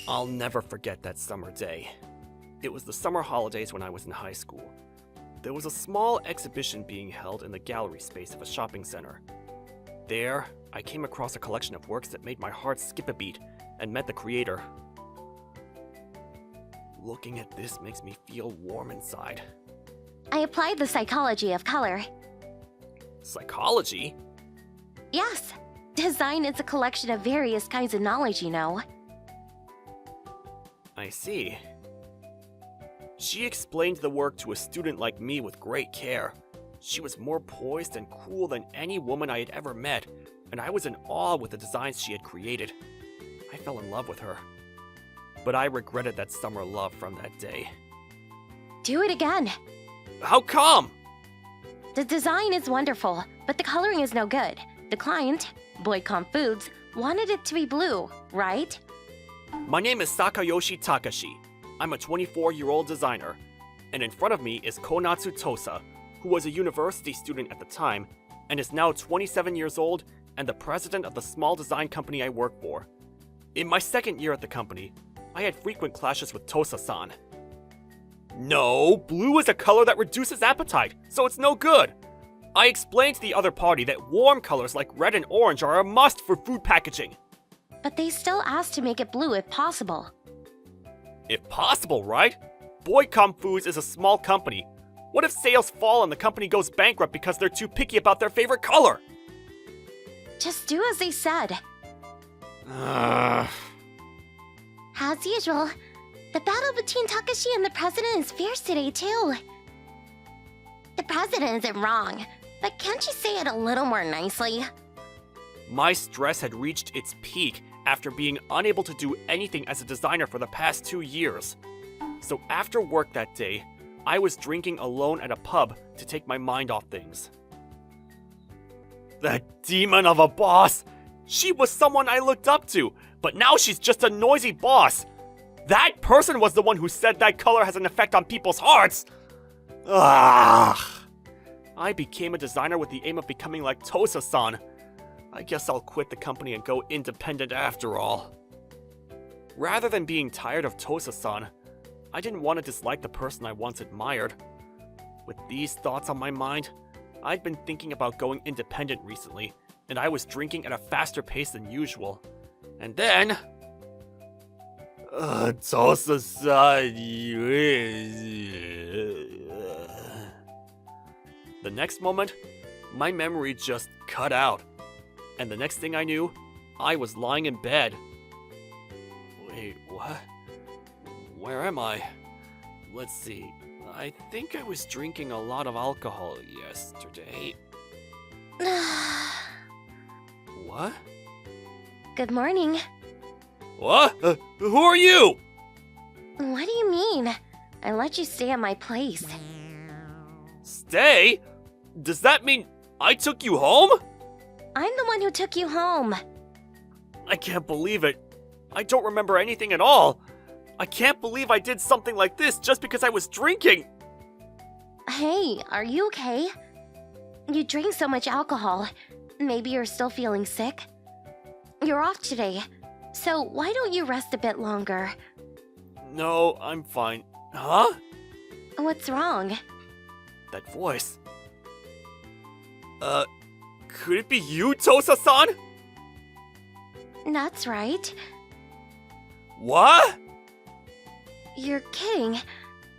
I'll never forget that summer day. It was the summer holidays when I was in high school. There was a small exhibition being held in the gallery space of a shopping center. There, I came across a collection of works that made my heart skip a beat and met the creator. Looking at this makes me feel warm inside. I applied the psychology of color. Psychology? Yes. Design is a collection of various kinds of knowledge, you know. I see. She explained the work to a student like me with great care. She was more poised and cool than any woman I had ever met, and I was in awe with the designs she had created. I fell in love with her. But I regretted that summer love from that day. Do it again. How come? The design is wonderful, but the coloring is no good. The client, RomCom Foods, wanted it to be blue, right? My name is Sakayoshi Takashi. I'm a 24-year-old designer. And in front of me is Konatsu Tosa, who was a university student at the time, and is now 27 years old and the president of the small design company I work for. In my second year at the company, I had frequent clashes with Tosa-san. No, blue is a color that reduces appetite, so it's no good. I explained to the other party that warm colors like red and orange are a must for food packaging. But they still asked to make it blue if possible. If possible, right? RomCom Foods is a small company. What if sales fall and the company goes bankrupt because they're too picky about their favorite color? Just do as they said. As usual, the battle between Takashi and the president is fierce today, too. The president isn't wrong, but can't you say it a little more nicely? My stress had reached its peak after being unable to do anything as a designer for the past 2 years. So after work that day, I was drinking alone at a pub to take my mind off things. That demon of a boss! She was someone I looked up to, but now she's just a noisy boss! That person was the one who said that color has an effect on people's hearts! Ugh! I became a designer with the aim of becoming like Tosa-san. I guess I'll quit the company and go independent after all. Rather than being tired of Tosa-san, I didn't want to dislike the person I once admired. With these thoughts on my mind, I'd been thinking about going independent recently, and I was drinking at a faster pace than usual. And then... Tosa-san... The next moment, my memory just cut out. And the next thing I knew, I was lying in bed. Wait, what? Where am I? Let's see. I think I was drinking a lot of alcohol yesterday. What? Good morning. What? Who are you? What do you mean? I let you stay at my place. Stay? Does that mean I took you home? I'm the one who took you home. I can't believe it. I don't remember anything at all. I can't believe I did something like this just because I was drinking. Hey, are you okay? You drank so much alcohol. Maybe you're still feeling sick? You're off today, so why don't you rest a bit longer? No, I'm fine. Huh? What's wrong? That voice. Could it be you, Tosa-san? That's right. What? You're kidding.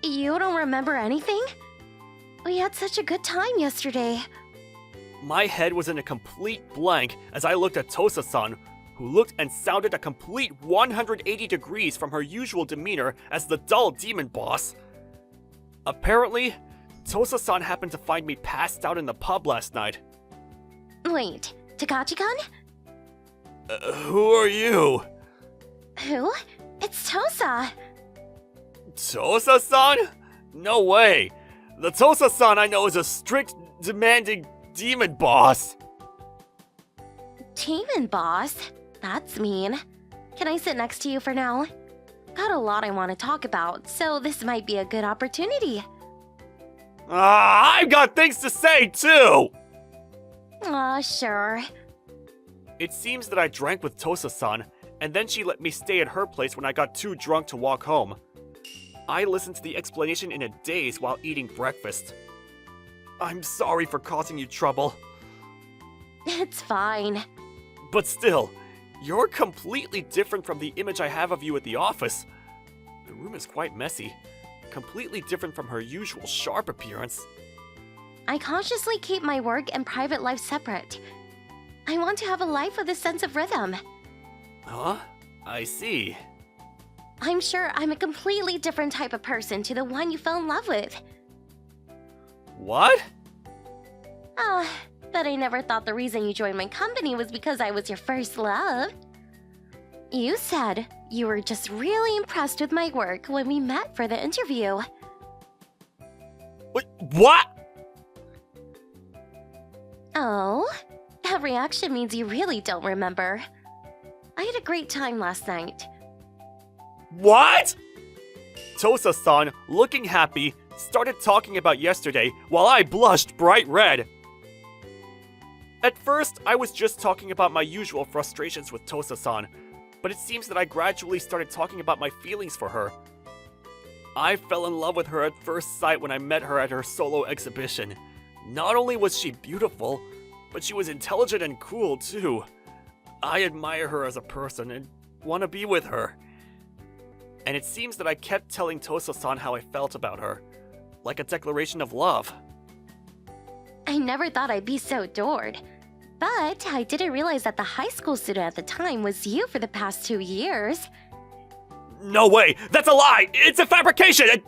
You don't remember anything? We had such a good time yesterday. My head was in a complete blank as I looked at Tosa-san, who looked and sounded a complete 180 degrees from her usual demeanor as the dull demon boss. Apparently, Tosa-san happened to find me passed out in the pub last night. Wait, Takachi-kun? Who are you? Who? It's Tosa. Tosa-san? No way. The Tosa-san I know is a strict, demanding demon boss. Demon boss? That's mean. Can I sit next to you for now? Got a lot I want to talk about, so this might be a good opportunity. I've got things to say too! Aw, sure. It seems that I drank with Tosa-san, and then she let me stay at her place when I got too drunk to walk home. I listened to the explanation in a daze while eating breakfast. I'm sorry for causing you trouble. It's fine. But still, you're completely different from the image I have of you at the office. The room is quite messy, completely different from her usual sharp appearance. I consciously keep my work and private life separate. I want to have a life with a sense of rhythm. Huh? I see. I'm sure I'm a completely different type of person to the one you fell in love with. What? But I never thought the reason you joined my company was because I was your first love. You said you were just really impressed with my work when we met for the interview. What? Oh, that reaction means you really don't remember. I had a great time last night. What? Tosa-san, looking happy, started talking about yesterday while I blushed bright red. At first, I was just talking about my usual frustrations with Tosa-san, but it seems that I gradually started talking about my feelings for her. I fell in love with her at first sight when I met her at her solo exhibition. Not only was she beautiful, but she was intelligent and cool too. I admire her as a person and want to be with her. And it seems that I kept telling Tosa-san how I felt about her, like a declaration of love. I never thought I'd be so adored. But I didn't realize that the high school student at the time was you for the past 2 years. No way! That's a lie! It's a fabrication!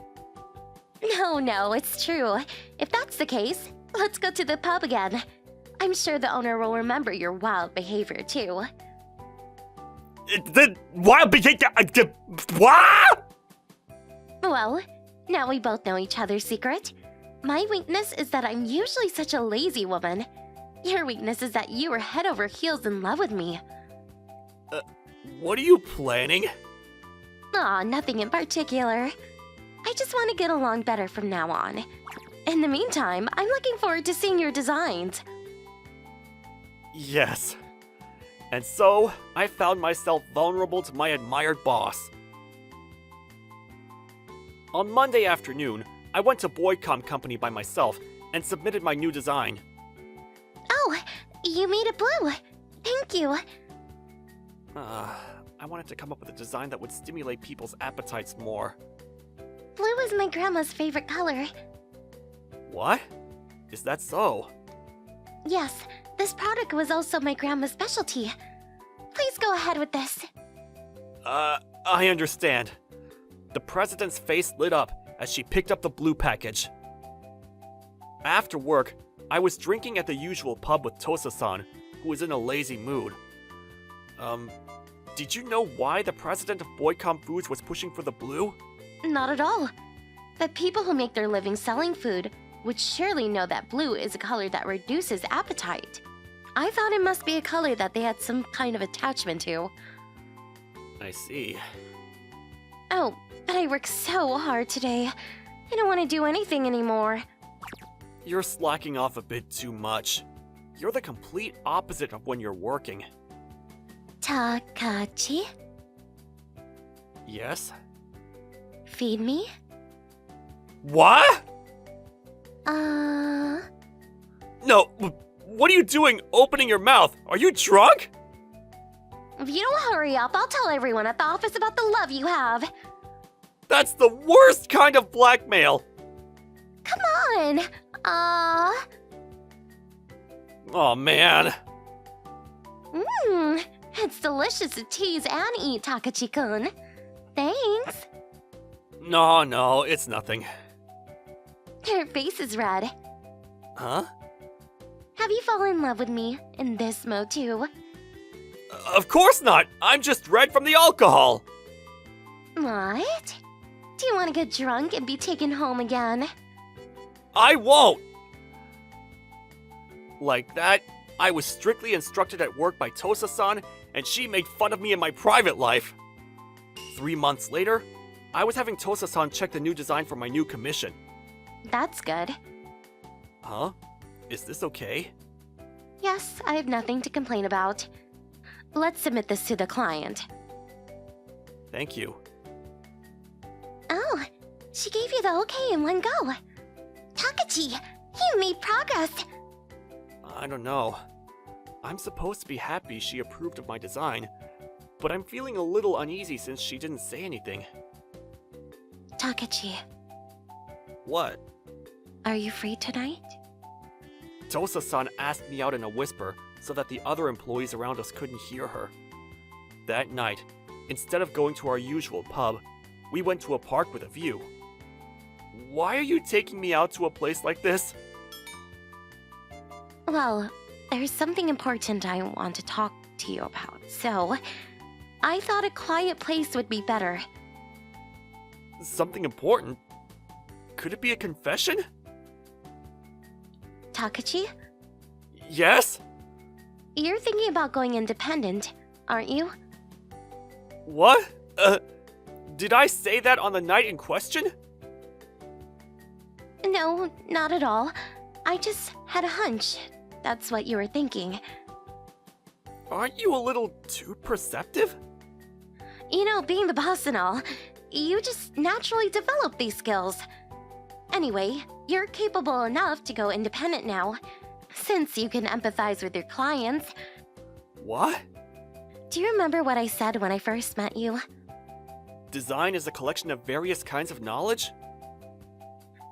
No, it's true. If that's the case, let's go to the pub again. I'm sure the owner will remember your wild behavior too. The wild behavior... What? Well, now we both know each other's secret. My weakness is that I'm usually such a lazy woman. Your weakness is that you were head over heels in love with me. What are you planning? Aw, nothing in particular. I just want to get along better from now on. In the meantime, I'm looking forward to seeing your designs. Yes. And so, I found myself vulnerable to my admired boss. On Monday afternoon, I went to Boycom Company by myself and submitted my new design. Oh, you made it blue. Thank you. I wanted to come up with a design that would stimulate people's appetites more. Blue is my grandma's favorite color. What? Is that so? Yes, this product was also my grandma's specialty. Please go ahead with this. I understand. The president's face lit up as she picked up the blue package. After work, I was drinking at the usual pub with Tosa-san, who was in a lazy mood. Did you know why the president of Boycom Foods was pushing for the blue? Not at all. But people who make their living selling food would surely know that blue is a color that reduces appetite. I thought it must be a color that they had some kind of attachment to. I see. Oh, but I worked so hard today. I don't want to do anything anymore. You're slacking off a bit too much. You're the complete opposite of when you're working. Takachi, Yes? feed me? What? No, what are you doing opening your mouth? Are you drunk? If you don't hurry up, I'll tell everyone at the office about the love you have. That's the worst kind of blackmail. Come on. Oh man. It's delicious to tease and eat, Takachi-kun. Thanks. No, it's nothing. Your face is red. Huh? Have you fallen in love with me in this mode too? Of course not! I'm just red from the alcohol! What? Do you want to get drunk and be taken home again? I won't! Like that, I was strictly instructed at work by Tosa-san, and she made fun of me in my private life. 3 months later, I was having Tosa-san check the new design for my new commission. That's good. Huh? Is this okay? Yes, I have nothing to complain about. Let's submit this to the client. Thank you. Oh, she gave you the okay in one go. Takachi, you made progress. I don't know. I'm supposed to be happy she approved of my design, but I'm feeling a little uneasy since she didn't say anything. Takachi, What? are you free tonight? Tosa-san asked me out in a whisper so that the other employees around us couldn't hear her. That night, instead of going to our usual pub, we went to a park with a view. Why are you taking me out to a place like this? Well, there's something important I want to talk to you about, so I thought a quiet place would be better. Something important? Could it be a confession? Takachi, Yes? you're thinking about going independent, aren't you? What? Did I say that on the night in question? No, not at all. I just had a hunch. That's what you were thinking. Aren't you a little too perceptive? You know, being the boss and all, you just naturally develop these skills. Anyway, you're capable enough to go independent now, since you can empathize with your clients. What? Do you remember what I said when I first met you? Design is a collection of various kinds of knowledge?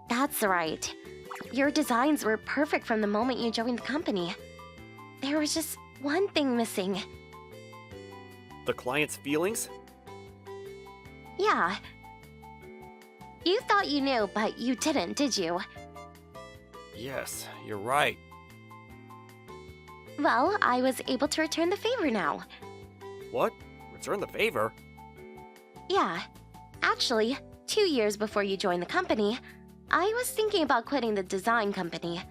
That's right. Your designs were perfect from the moment you joined the company. There was just one thing missing. The client's feelings? Yeah. You thought you knew, but you didn't, did you? Yes, you're right. Well, I was able to return the favor now. What? Return the favor? Yeah. Actually, 2 years before you joined the company, I was thinking about quitting the design company.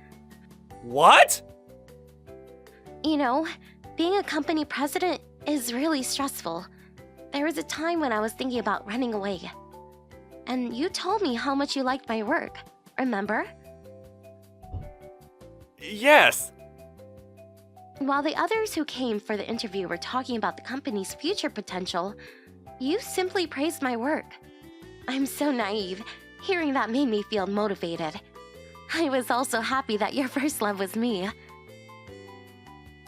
What? You know, being a company president is really stressful. There was a time when I was thinking about running away. And you told me how much you liked my work, remember? Yes! While the others who came for the interview were talking about the company's future potential, you simply praised my work. I'm so naive. Hearing that made me feel motivated. I was also happy that your first love was me.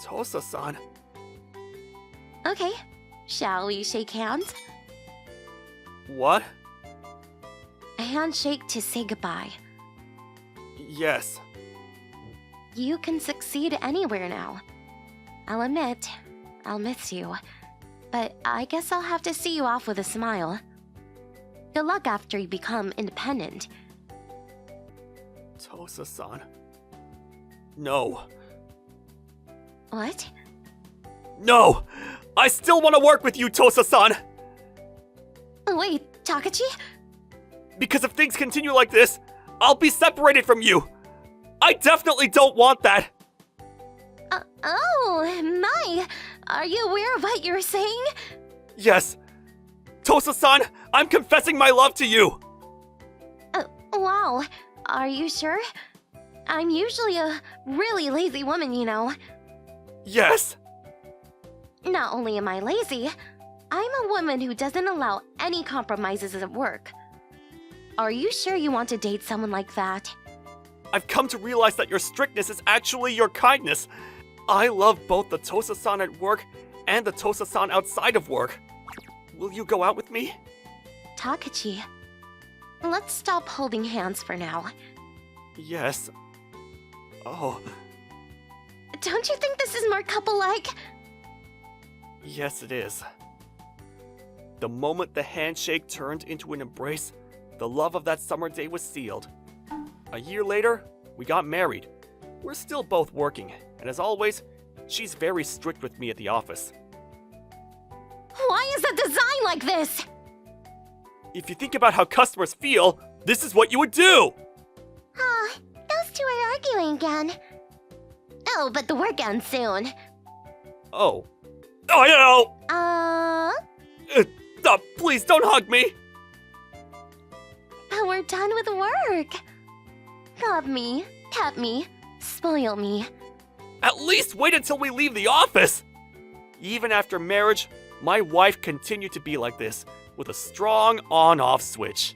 Tosa-san. Okay, shall we shake hands? What? A handshake to say goodbye. Yes. You can succeed anywhere now. I'll admit, I'll miss you. But I guess I'll have to see you off with a smile. Good luck after you become independent. Tosa-san. No. What? No! I still want to work with you, Tosa-san! Wait, Takachi? Because if things continue like this, I'll be separated from you! I definitely don't want that! Oh, my! Are you aware of what you're saying? Yes. Tosa-san, I'm confessing my love to you! Wow. Are you sure? I'm usually a really lazy woman, you know. Yes. Not only am I lazy, I'm a woman who doesn't allow any compromises at work. Are you sure you want to date someone like that? I've come to realize that your strictness is actually your kindness. I love both the Tosa-san at work and the Tosa-san outside of work. Will you go out with me? Takachi, let's stop holding hands for now. Yes. Oh, Don't you think this is more couple-like? yes it is. The moment the handshake turned into an embrace, the love of that summer day was sealed. A year later, we got married. We're still both working, and as always, she's very strict with me at the office. Why is the design like this? If you think about how customers feel, this is what you would do! Those two are arguing again. Oh, but the work ends soon. Oh. Oh, I know! But Please don't hug me! we're done with work. Love me, pet me, spoil me. At least wait until we leave the office! Even after marriage, my wife continued to be like this, with a strong on-off switch.